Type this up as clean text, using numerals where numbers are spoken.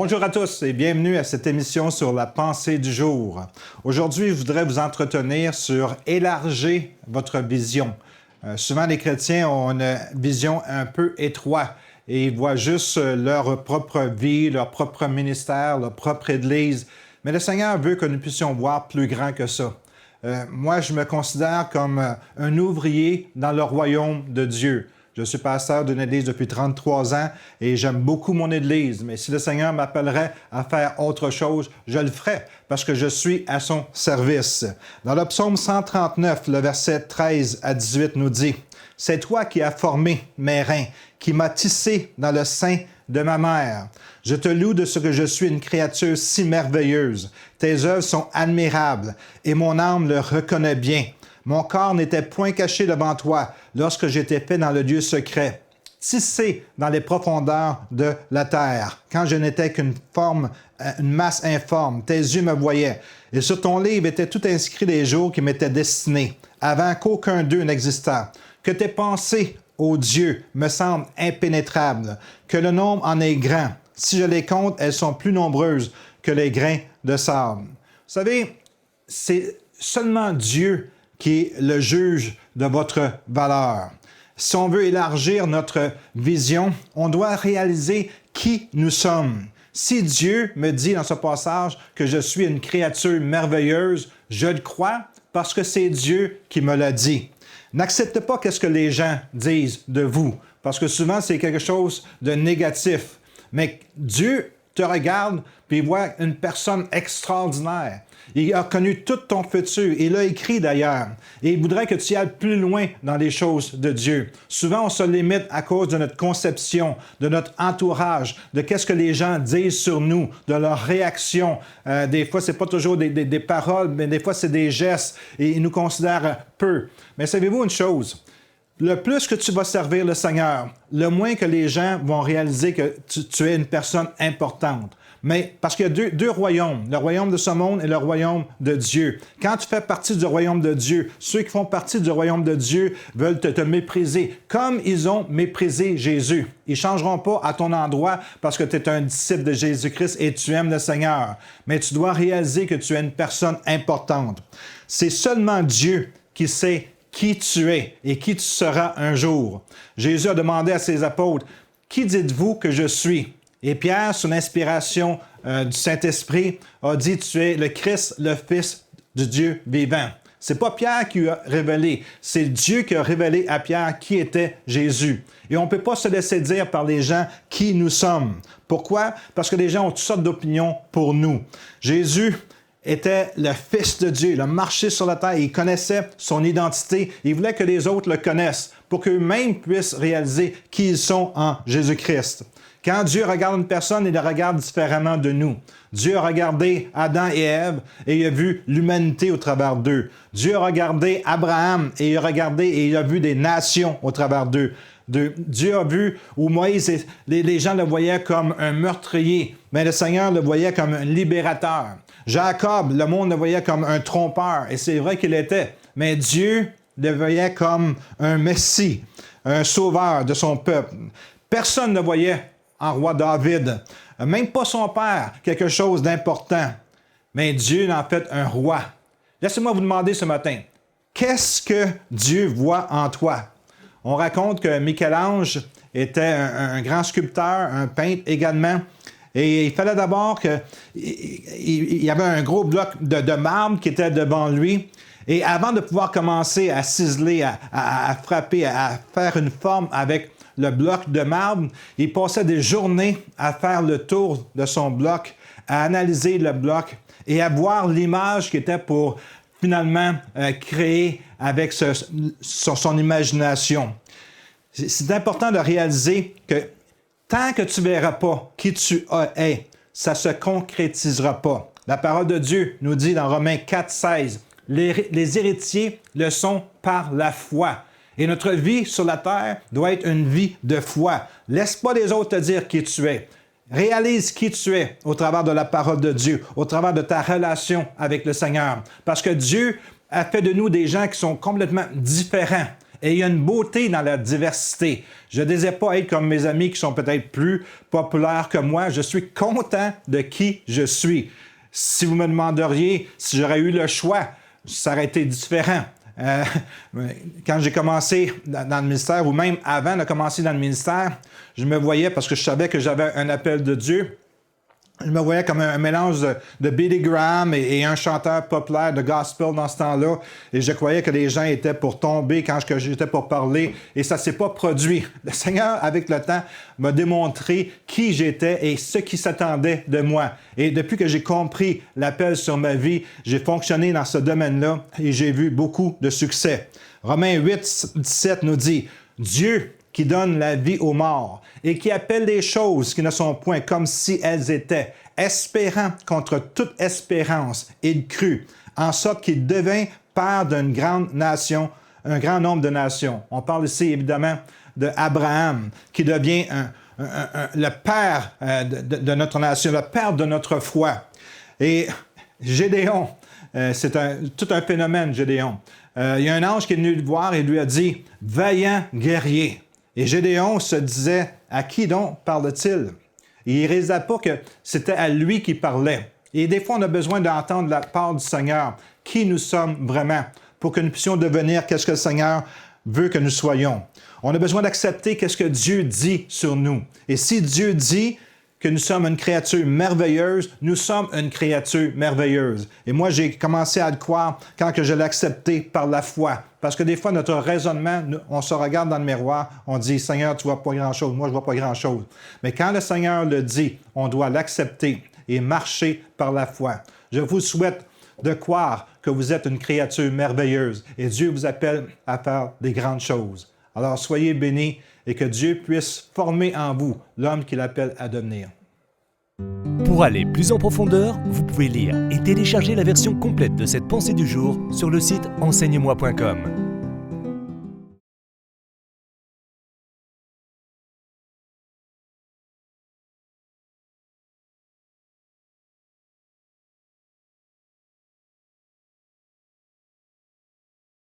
Bonjour à tous et bienvenue à cette émission sur la pensée du jour. Aujourd'hui, je voudrais vous entretenir sur élargir votre vision. Souvent, les chrétiens ont une vision un peu étroite et ils voient juste leur propre vie, leur propre ministère, leur propre Église. Mais le Seigneur veut que nous puissions voir plus grand que ça. Moi, je me considère comme un ouvrier dans le royaume de Dieu. Je suis pasteur d'une église depuis 33 ans et j'aime beaucoup mon église. Mais si le Seigneur m'appellerait à faire autre chose, je le ferai parce que je suis à son service. Dans le psaume 139, le verset 13 à 18 nous dit « C'est toi qui as formé mes reins, qui m'as tissé dans le sein de ma mère. Je te loue de ce que je suis une créature si merveilleuse. Tes œuvres sont admirables et mon âme le reconnaît bien. Mon corps n'était point caché devant toi lorsque j'étais fait dans le lieu secret, tissé dans les profondeurs de la terre, quand je n'étais qu'une masse informe. Tes yeux me voyaient. Et sur ton livre étaient tout inscrits les jours qui m'étaient destinés, avant qu'aucun d'eux n'existât. Que tes pensées, ô Dieu, me semblent impénétrables, que le nombre en est grand. Si je les compte, elles sont plus nombreuses que les grains de sable. Vous savez, c'est seulement Dieu qui est le juge de votre valeur. Si on veut élargir notre vision, on doit réaliser qui nous sommes. Si Dieu me dit dans ce passage que je suis une créature merveilleuse, je le crois parce que c'est Dieu qui me l'a dit. N'acceptez pas ce que les gens disent de vous, parce que souvent c'est quelque chose de négatif. Mais Dieu te regarde et voit une personne extraordinaire. Il a connu tout ton futur. Il l'a écrit d'ailleurs. Et il voudrait que tu ailles plus loin dans les choses de Dieu. Souvent, on se limite à cause de notre conception, de notre entourage, de qu'est-ce que les gens disent sur nous, de leurs réactions. Des fois, c'est pas toujours des paroles, mais des fois, c'est des gestes. Et ils nous considèrent peu. Mais savez-vous une chose? Le plus que tu vas servir le Seigneur, le moins que les gens vont réaliser que tu es une personne importante. Mais parce qu'il y a deux royaumes, le royaume de ce monde et le royaume de Dieu. Quand tu fais partie du royaume de Dieu, ceux qui font partie du royaume de Dieu veulent te mépriser, comme ils ont méprisé Jésus. Ils ne changeront pas à ton endroit parce que tu es un disciple de Jésus-Christ et tu aimes le Seigneur. Mais tu dois réaliser que tu es une personne importante. C'est seulement Dieu qui sait qui tu es et qui tu seras un jour. Jésus a demandé à ses apôtres, « Qui dites-vous que je suis? » Et Pierre, sous l'inspiration du Saint-Esprit, a dit « Tu es le Christ, le Fils du Dieu vivant. » C'est pas Pierre qui a révélé, c'est Dieu qui a révélé à Pierre qui était Jésus. Et on ne peut pas se laisser dire par les gens qui nous sommes. Pourquoi? Parce que les gens ont toutes sortes d'opinions pour nous. Jésus était le Fils de Dieu, il a marché sur la terre, il connaissait son identité, il voulait que les autres le connaissent pour qu'eux-mêmes puissent réaliser qui ils sont en Jésus-Christ. Quand Dieu regarde une personne, il la regarde différemment de nous. Dieu a regardé Adam et Ève et il a vu l'humanité au travers d'eux. Dieu a regardé Abraham et il a regardé et il a vu des nations au travers d'eux. Dieu a vu où Moïse, les gens le voyaient comme un meurtrier, mais le Seigneur le voyait comme un libérateur. Jacob, le monde le voyait comme un trompeur, et c'est vrai qu'il était, mais Dieu le voyait comme un Messie, un sauveur de son peuple. Personne ne voyait en roi David, même pas son père, quelque chose d'important. Mais Dieu en fait un roi. Laissez-moi vous demander ce matin, qu'est-ce que Dieu voit en toi? On raconte que Michel-Ange était un grand sculpteur, un peintre également. Et il fallait d'abord qu'il y avait un gros bloc de marbre qui était devant lui. Et avant de pouvoir commencer à ciseler, à frapper, à faire une forme avec le bloc de marbre, il passait des journées à faire le tour de son bloc, à analyser le bloc et à voir l'image qui était pour finalement créer avec son imagination. C'est important de réaliser que tant que tu ne verras pas qui tu es, ça ne se concrétisera pas. La parole de Dieu nous dit dans Romains 4,16, les héritiers le sont par la foi. Et notre vie sur la terre doit être une vie de foi. Laisse pas les autres te dire qui tu es. Réalise qui tu es au travers de la parole de Dieu, au travers de ta relation avec le Seigneur. Parce que Dieu a fait de nous des gens qui sont complètement différents. Et il y a une beauté dans la diversité. Je ne désire pas être comme mes amis qui sont peut-être plus populaires que moi. Je suis content de qui je suis. Si vous me demanderiez si j'aurais eu le choix, ça aurait été différent. Quand j'ai commencé dans le ministère, ou même avant de commencer dans le ministère, je me voyais, parce que je savais que j'avais un appel de Dieu, je me voyais comme un mélange de Billy Graham et un chanteur populaire de gospel dans ce temps-là. Et je croyais que les gens étaient pour tomber quand j'étais pour parler. Et ça ne s'est pas produit. Le Seigneur, avec le temps, m'a démontré qui j'étais et ce qui s'attendait de moi. Et depuis que j'ai compris l'appel sur ma vie, j'ai fonctionné dans ce domaine-là et j'ai vu beaucoup de succès. Romains 8, 17 nous dit « Dieu qui donne la vie aux morts et qui appelle les choses qui ne sont point comme si elles étaient, espérant contre toute espérance, il crut, en sorte qu'il devint père d'une grande nation, un grand nombre de nations. » On parle ici évidemment d'Abraham, qui devient le père de notre nation, le père de notre foi. Et Gédéon, c'est tout un phénomène, Gédéon. Il y a un ange qui est venu le voir et lui a dit « Vaillant guerrier ». Et Gédéon se disait, à qui donc parle-t-il? Il ne réalisait pas que c'était à lui qui parlait. Et des fois, on a besoin d'entendre la part du Seigneur, qui nous sommes vraiment, pour que nous puissions devenir qu'est-ce que le Seigneur veut que nous soyons. On a besoin d'accepter qu'est-ce que Dieu dit sur nous. Et si Dieu dit que nous sommes une créature merveilleuse, nous sommes une créature merveilleuse. Et moi, j'ai commencé à le croire quand que je l'ai accepté par la foi. Parce que des fois, notre raisonnement, on se regarde dans le miroir, on dit « Seigneur, tu ne vois pas grand-chose, moi je ne vois pas grand-chose. » Mais quand le Seigneur le dit, on doit l'accepter et marcher par la foi. Je vous souhaite de croire que vous êtes une créature merveilleuse et Dieu vous appelle à faire des grandes choses. Alors soyez bénis et que Dieu puisse former en vous l'homme qu'il appelle à devenir. Pour aller plus en profondeur, vous pouvez lire et télécharger la version complète de cette pensée du jour sur le site enseigne-moi.com.